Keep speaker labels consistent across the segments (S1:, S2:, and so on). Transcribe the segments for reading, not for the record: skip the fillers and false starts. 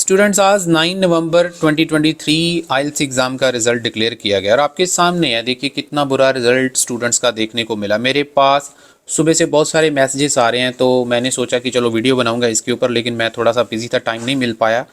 S1: Students, आज 9 नवंबर 2023 आइल्स exam का result declare किया गया और आपके सामने है। देखिए कितना बुरा रिज़ल्ट स्टूडेंट्स का देखने को मिला। मेरे पास सुबह से बहुत सारे मैसेजेस आ रहे हैं, तो मैंने सोचा कि चलो वीडियो बनाऊंगा इसके ऊपर, लेकिन मैं थोड़ा सा बिजी था, टाइम नहीं मिल पाया।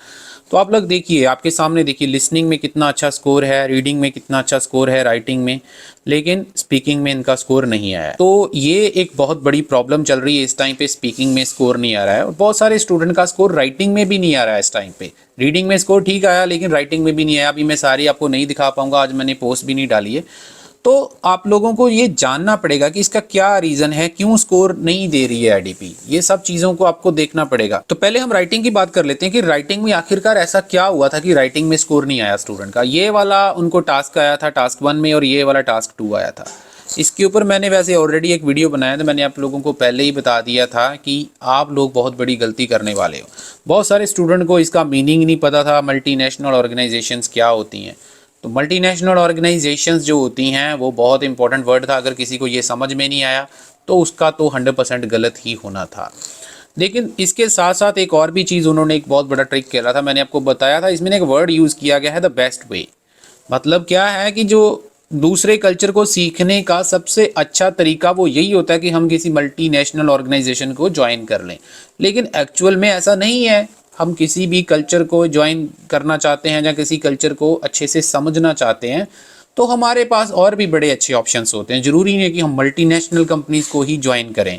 S1: तो आप लोग देखिए, आपके सामने देखिए, लिसनिंग में कितना अच्छा स्कोर है, रीडिंग में कितना अच्छा स्कोर है, राइटिंग में, लेकिन स्पीकिंग में इनका स्कोर नहीं आया। तो ये एक बहुत बड़ी प्रॉब्लम चल रही है इस टाइम पे। स्पीकिंग में स्कोर नहीं आ रहा है और बहुत सारे स्टूडेंट का स्कोर राइटिंग में भी नहीं आ रहा है इस टाइम पे। रीडिंग में स्कोर ठीक आया, लेकिन राइटिंग में भी नहीं आया। अभी मैं सारी आपको नहीं दिखा पाऊंगा, आज मैंने पोस्ट भी नहीं डाली है। तो आप लोगों को ये जानना पड़ेगा कि इसका क्या रीजन है, क्यों स्कोर नहीं दे रही है आईडीपी। ये सब चीजों को आपको देखना पड़ेगा। तो पहले हम राइटिंग की बात कर लेते हैं कि राइटिंग में आखिरकार ऐसा क्या हुआ था कि राइटिंग में स्कोर नहीं आया स्टूडेंट का। ये वाला उनको टास्क आया था टास्क 1 में और ये वाला टास्क 2 आया था। इसके ऊपर मैंने वैसे ऑलरेडी एक वीडियो बनाया था, मैंने आप लोगों को पहले ही बता दिया था कि आप लोग बहुत बड़ी गलती करने वाले हो। बहुत सारे स्टूडेंट को इसका मीनिंग नहीं पता था, मल्टीनेशनल ऑर्गेनाइजेशंस क्या होती हैं। तो मल्टीनेशनल ऑर्गेनाइजेशंस जो होती हैं वो बहुत इंपॉर्टेंट वर्ड था। अगर किसी को ये समझ में नहीं आया तो उसका तो 100% गलत ही होना था। लेकिन इसके साथ साथ एक और भी चीज़ उन्होंने एक बहुत बड़ा ट्रिक खेला था, मैंने आपको बताया था। इसमें एक वर्ड यूज़ किया गया है, द बेस्ट वे। मतलब क्या है कि जो दूसरे कल्चर को सीखने का सबसे अच्छा तरीका वो यही होता है कि हम किसी मल्टीनेशनल ऑर्गेनाइजेशन को ज्वाइन कर लें। लेकिन एक्चुअल में ऐसा नहीं है। हम किसी भी कल्चर को ज्वाइन करना चाहते हैं या किसी कल्चर को अच्छे से समझना चाहते हैं तो हमारे पास और भी बड़े अच्छे ऑप्शंस होते हैं। ज़रूरी नहीं है कि हम मल्टीनेशनल कंपनीज को ही ज्वाइन करें।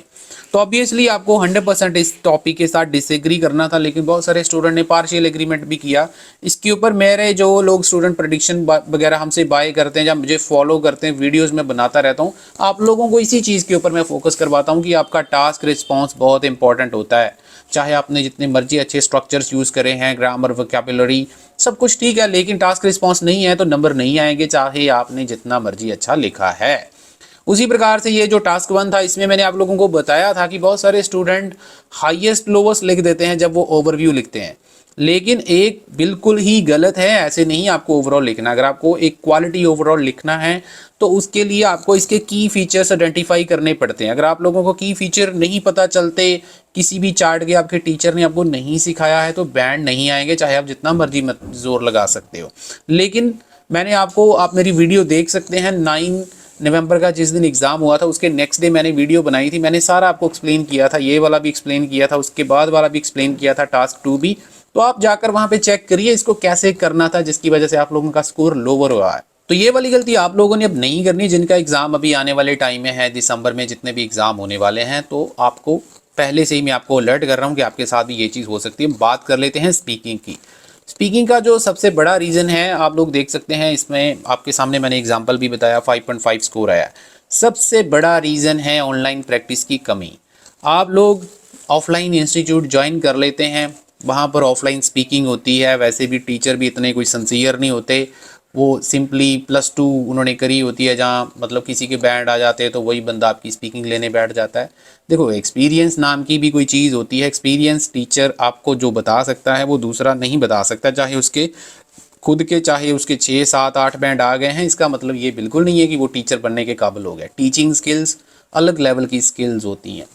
S1: तो ऑब्वियसली आपको 100% इस टॉपिक के साथ डिसएग्री करना था, लेकिन बहुत सारे स्टूडेंट ने पार्शियल एग्रीमेंट भी किया। इसके ऊपर मेरे जो लोग स्टूडेंट प्रेडिक्शन वगैरह हमसे बाय करते हैं या मुझे फॉलो करते हैं, वीडियोस में बनाता रहता हूँ, आप लोगों को इसी चीज़ के ऊपर मैं फोकस करवाता हूँ कि आपका टास्क रिस्पॉन्स बहुत इंपॉर्टेंट होता है। चाहे आपने जितने मर्जी अच्छे स्ट्रक्चर्स यूज़ करे हैं, ग्रामर, वोकैबुलरी, सब कुछ ठीक है, लेकिन टास्क रिस्पॉन्स नहीं है तो नंबर नहीं आएंगे, चाहे आपने जितना मर्जी अच्छा लिखा है। उसी प्रकार से ये जो टास्क 1 था, इसमें मैंने आप लोगों को बताया था कि बहुत सारे स्टूडेंट हाईएस्ट लोवेस्ट लिख देते हैं जब वो ओवरव्यू लिखते हैं, लेकिन एक बिल्कुल ही गलत है। ऐसे नहीं आपको ओवरऑल लिखना। अगर आपको एक क्वालिटी ओवरऑल लिखना है तो उसके लिए आपको इसके की फीचर्स आइडेंटिफाई करने पड़ते हैं। अगर आप लोगों को की फीचर नहीं पता चलते, किसी भी चार्ट के आपके टीचर ने आपको नहीं सिखाया है, तो बैंड नहीं आएंगे, चाहे आप जितना मर्जी जोर लगा सकते हो। लेकिन मैंने आपको, आप मेरी वीडियो देख सकते हैं, 9 नवंबर का जिस दिन एग्ज़ाम हुआ था उसके नेक्स्ट डे मैंने वीडियो बनाई थी। मैंने सारा आपको एक्सप्लेन किया था, ये वाला भी एक्सप्लेन किया था, उसके बाद वाला भी एक्सप्लेन किया था, टास्क 2 भी। तो आप जाकर वहाँ पे चेक करिए इसको कैसे करना था, जिसकी वजह से आप लोगों का स्कोर लोअर हुआ है। तो ये वाली गलती आप लोगों ने अब नहीं करनी। जिनका एग्ज़ाम अभी आने वाले टाइम में है, दिसंबर में जितने भी एग्ज़ाम होने वाले हैं, तो आपको पहले से ही मैं आपको अलर्ट कर रहा हूँ कि आपके साथ भी ये चीज़ हो सकती है। बात कर लेते हैं स्पीकिंग की। स्पीकिंग का जो सबसे बड़ा रीज़न है, आप लोग देख सकते हैं, इसमें आपके सामने मैंने एग्जाम्पल भी बताया, 5.5 स्कोर आया। सबसे बड़ा रीज़न है ऑनलाइन प्रैक्टिस की कमी। आप लोग ऑफलाइन इंस्टीट्यूट ज्वाइन कर लेते हैं, वहाँ पर ऑफलाइन स्पीकिंग होती है, वैसे भी टीचर भी इतने कोई सिंसियर नहीं होते। वो सिंपली +2 उन्होंने करी होती है, जहाँ मतलब किसी के बैंड आ जाते हैं तो वही बंदा आपकी स्पीकिंग लेने बैठ जाता है। देखो, एक्सपीरियंस नाम की भी कोई चीज़ होती है। एक्सपीरियंस टीचर आपको जो बता सकता है वो दूसरा नहीं बता सकता, चाहे उसके खुद के, चाहे उसके 6, 7, 8 बैंड आ गए हैं। इसका मतलब ये बिल्कुल नहीं है कि वो टीचर बनने के काबिल हो गया। टीचिंग स्किल्स अलग लेवल की स्किल्स होती हैं।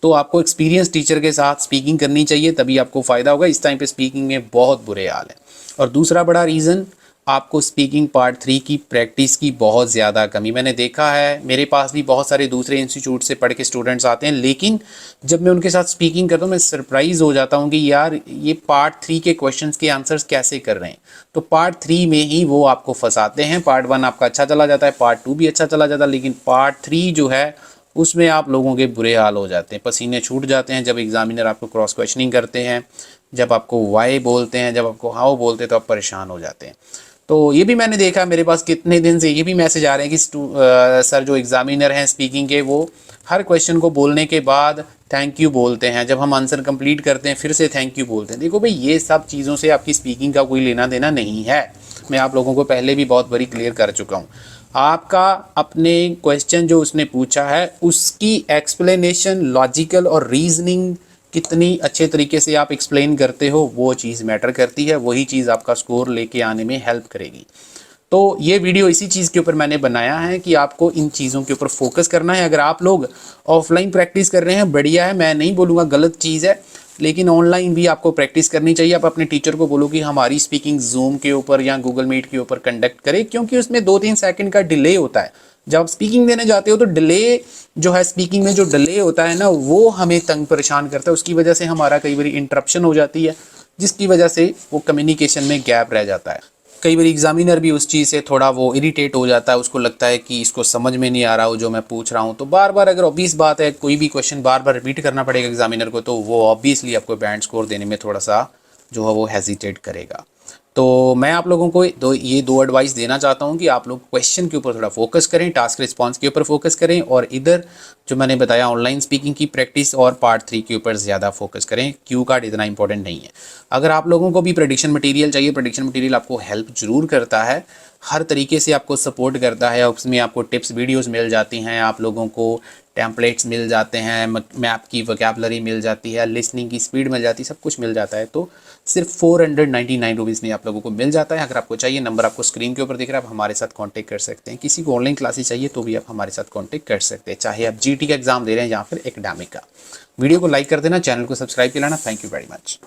S1: तो आपको एक्सपीरियंस टीचर के साथ स्पीकिंग करनी चाहिए, तभी आपको फ़ायदा होगा। इस टाइम पे स्पीकिंग में बहुत बुरे हाल है। और दूसरा बड़ा रीज़न, आपको स्पीकिंग पार्ट 3 की प्रैक्टिस की बहुत ज़्यादा कमी। मैंने देखा है, मेरे पास भी बहुत सारे दूसरे इंस्टीट्यूट से पढ़ के स्टूडेंट्स आते हैं, लेकिन जब मैं उनके साथ स्पीकिंग करता हूँ मैं सरप्राइज़ हो जाता हूँ कि यार ये पार्ट 3 के क्वेश्चंस के आंसर्स कैसे कर रहे हैं। तो पार्ट 3 में ही वो आपको फंसाते हैं। पार्ट 1 आपका अच्छा चला जाता है, पार्ट 2 भी अच्छा चला जाता है, लेकिन पार्ट 3 जो है उसमें आप लोगों के बुरे हाल हो जाते हैं, पसीने छूट जाते हैं। जब एग्जामिनर आपको क्रॉस क्वेश्चनिंग करते हैं, जब आपको वाई बोलते हैं, जब आपको हाउ बोलते हैं, तो आप परेशान हो जाते हैं। तो ये भी मैंने देखा, मेरे पास कितने दिन से ये भी मैसेज आ रहे हैं कि सर जो एग्जामिनर हैं स्पीकिंग के, वो हर क्वेश्चन को बोलने के बाद थैंक यू बोलते हैं, जब हम आंसर कंप्लीट करते हैं फिर से थैंक यू बोलते हैं। देखो भाई, ये सब चीज़ों से आपकी स्पीकिंग का कोई लेना देना नहीं है। मैं आप लोगों को पहले भी बहुत बारी क्लियर कर चुका हूँ। आपका अपने क्वेश्चन जो उसने पूछा है उसकी एक्सप्लेनेशन, लॉजिकल और रीजनिंग कितनी अच्छे तरीके से आप एक्सप्लेन करते हो, वो चीज़ मैटर करती है। वही चीज़ आपका स्कोर लेके आने में हेल्प करेगी। तो ये वीडियो इसी चीज़ के ऊपर मैंने बनाया है कि आपको इन चीज़ों के ऊपर फोकस करना है। अगर आप लोग ऑफलाइन प्रैक्टिस कर रहे हैं, बढ़िया है, मैं नहीं बोलूँगा गलत चीज़ है, लेकिन ऑनलाइन भी आपको प्रैक्टिस करनी चाहिए। आप अपने टीचर को बोलो कि हमारी स्पीकिंग जूम के ऊपर या गूगल मीट के ऊपर कंडक्ट करे, क्योंकि उसमें 2-3 सेकंड का डिले होता है। जब आप स्पीकिंग देने जाते हो तो डिले जो है, स्पीकिंग में जो डिले होता है ना, वो हमें तंग परेशान करता है। उसकी वजह से हमारा कई बार इंटरप्शन हो जाती है, जिसकी वजह से वो कम्युनिकेशन में गैप रह जाता है। कई बार एग्जामिनर भी उस चीज़ से थोड़ा वो इरिटेट हो जाता है, उसको लगता है कि इसको समझ में नहीं आ रहा हो जो मैं पूछ रहा हूँ। तो बार बार, अगर ऑब्वियस बात है, कोई भी क्वेश्चन बार बार रिपीट करना पड़ेगा एग्जामिनर को, तो वो ऑब्वियसली आपको बैंड स्कोर देने में थोड़ा सा जो है वो हेजिटेट करेगा। तो मैं आप लोगों को ये दो एडवाइस देना चाहता हूँ कि आप लोग क्वेश्चन के ऊपर थोड़ा फोकस करें, टास्क रिस्पांस के ऊपर फोकस करें, और इधर जो मैंने बताया ऑनलाइन स्पीकिंग की प्रैक्टिस और पार्ट 3 के ऊपर ज़्यादा फोकस करें। क्यू कार्ड इतना इंपॉर्टेंट नहीं है। अगर आप लोगों को भी प्रेडिक्शन मटेरियल चाहिए, प्रेडिक्शन मटेरियल आपको हेल्प ज़रूर करता है, हर तरीके से आपको सपोर्ट करता है। उसमें आपको टिप्स वीडियोस मिल जाती हैं, आप लोगों को टेम्पलेट्स मिल जाते हैं, मैप की वोकैबुलरी मिल जाती है, लिसनिंग की स्पीड मिल जाती है, सब कुछ मिल जाता है। तो सिर्फ 499 रुपीज़ में आप लोगों को मिल जाता है। अगर आपको चाहिए, नंबर आपको स्क्रीन के ऊपर दिख रहा है, आप हमारे साथ कांटेक्ट कर सकते हैं। किसी को ऑनलाइन क्लासेस चाहिए तो भी आप हमारे साथ कांटेक्ट कर सकते हैं, चाहे आप जीटी का एग्जाम दे रहे हैं या फिर एकेडमिक का। वीडियो को लाइक कर देना, चैनल को सब्सक्राइब कर लेना। Thank you very much.